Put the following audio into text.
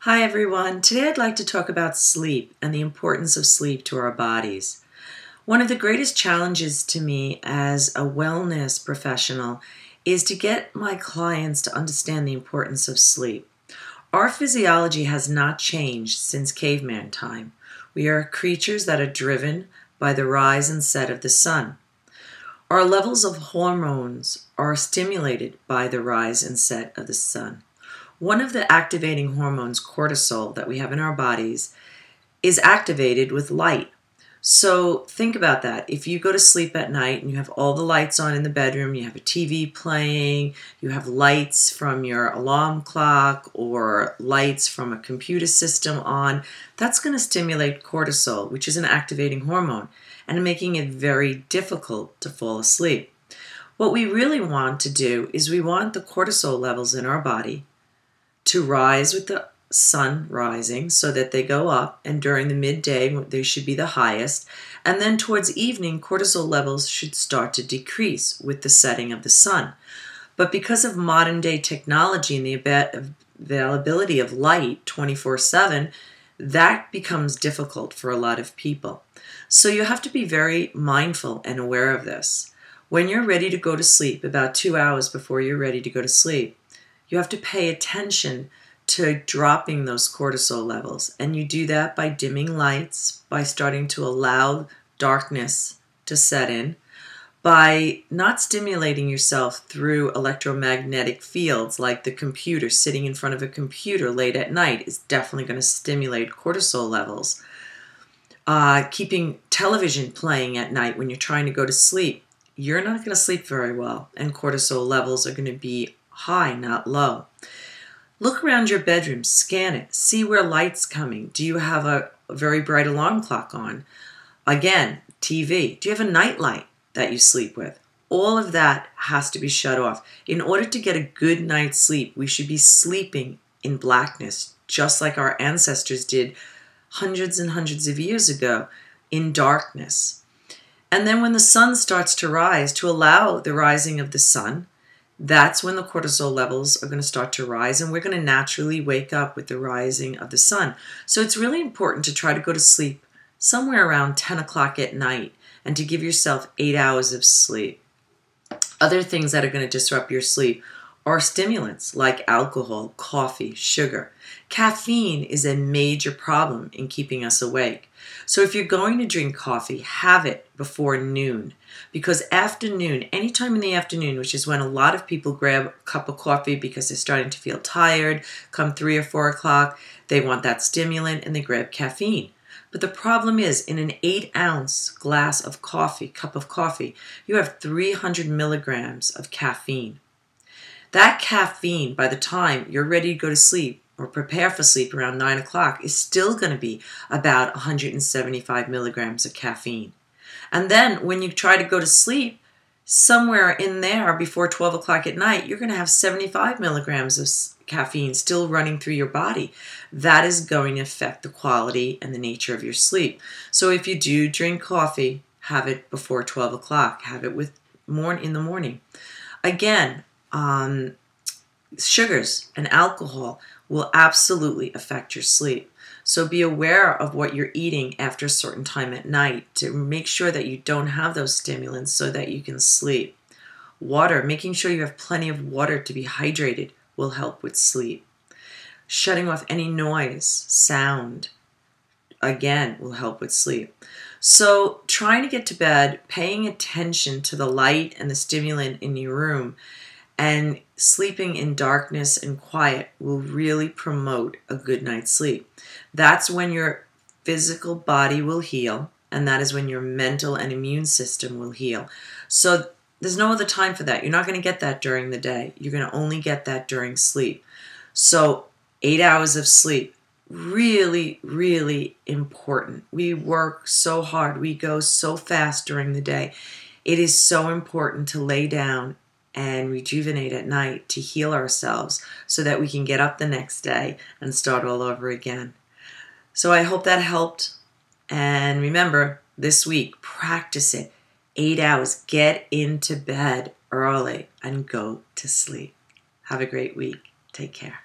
Hi everyone. Today I'd like to talk about sleep and the importance of sleep to our bodies. One of the greatest challenges to me as a wellness professional is to get my clients to understand the importance of sleep. Our physiology has not changed since caveman time. We are creatures that are driven by the rise and set of the sun. Our levels of hormones are stimulated by the rise and set of the sun. One of the activating hormones, cortisol, that we have in our bodies is activated with light. So think about that. If you go to sleep at night and you have all the lights on in the bedroom, you have a TV playing, you have lights from your alarm clock or lights from a computer system on, that's going to stimulate cortisol, which is an activating hormone, and making it very difficult to fall asleep. What we really want to do is we want the cortisol levels in our body to rise with the sun rising so that they go up, and during the midday they should be the highest, and then towards evening cortisol levels should start to decrease with the setting of the sun. But because of modern day technology and the availability of light 24/7, that becomes difficult for a lot of people. So you have to be very mindful and aware of this. When you're ready to go to sleep, about 2 hours before you're ready to go to sleep, you have to pay attention to dropping those cortisol levels. And you do that by dimming lights, by starting to allow darkness to set in, by not stimulating yourself through electromagnetic fields like the computer. Sitting in front of a computer late at night is definitely going to stimulate cortisol levels. Keeping television playing at night when you're trying to go to sleep, you're not going to sleep very well, and cortisol levels are going to be high, not low. Look around your bedroom, scan it, see where light's coming. Do you have a very bright alarm clock on? Again, TV. Do you have a night light that you sleep with? All of that has to be shut off. In order to get a good night's sleep, we should be sleeping in blackness, just like our ancestors did hundreds and hundreds of years ago, in darkness. And then when the sun starts to rise, to allow the rising of the sun, that's when the cortisol levels are going to start to rise, and we're going to naturally wake up with the rising of the sun. So it's really important to try to go to sleep somewhere around 10 o'clock at night and to give yourself 8 hours of sleep. Other things that are going to disrupt your sleep are stimulants like alcohol, coffee, sugar. Caffeine is a major problem in keeping us awake. So if you're going to drink coffee, have it before noon. Because afternoon, anytime in the afternoon, which is when a lot of people grab a cup of coffee because they're starting to feel tired, come 3 or 4 o'clock, they want that stimulant and they grab caffeine. But the problem is, in an 8-ounce glass of coffee, cup of coffee, you have 300 milligrams of caffeine. That caffeine, by the time you're ready to go to sleep or prepare for sleep around 9 o'clock, is still going to be about 175 milligrams of caffeine. And then when you try to go to sleep, somewhere in there before 12 o'clock at night, you're going to have 75 milligrams of caffeine still running through your body. That is going to affect the quality and the nature of your sleep. So if you do drink coffee, have it before 12 o'clock. Have it in the morning. Again, sugars and alcohol will absolutely affect your sleep. So be aware of what you're eating after a certain time at night to make sure that you don't have those stimulants so that you can sleep. Water, making sure you have plenty of water to be hydrated will help with sleep. Shutting off any noise, sound, again, will help with sleep. So trying to get to bed, paying attention to the light and the stimulant in your room, and sleeping in darkness and quiet will really promote a good night's sleep. That's when your physical body will heal, and that is when your mental and immune system will heal. So there's no other time for that. You're not going to get that during the day. You're going to only get that during sleep. So 8 hours of sleep, really, really important. We work so hard. We go so fast during the day. It is so important to lay down and rejuvenate at night to heal ourselves so that we can get up the next day and start all over again. So I hope that helped. And remember, this week, practice it. 8 hours. Get into bed early and go to sleep. Have a great week. Take care.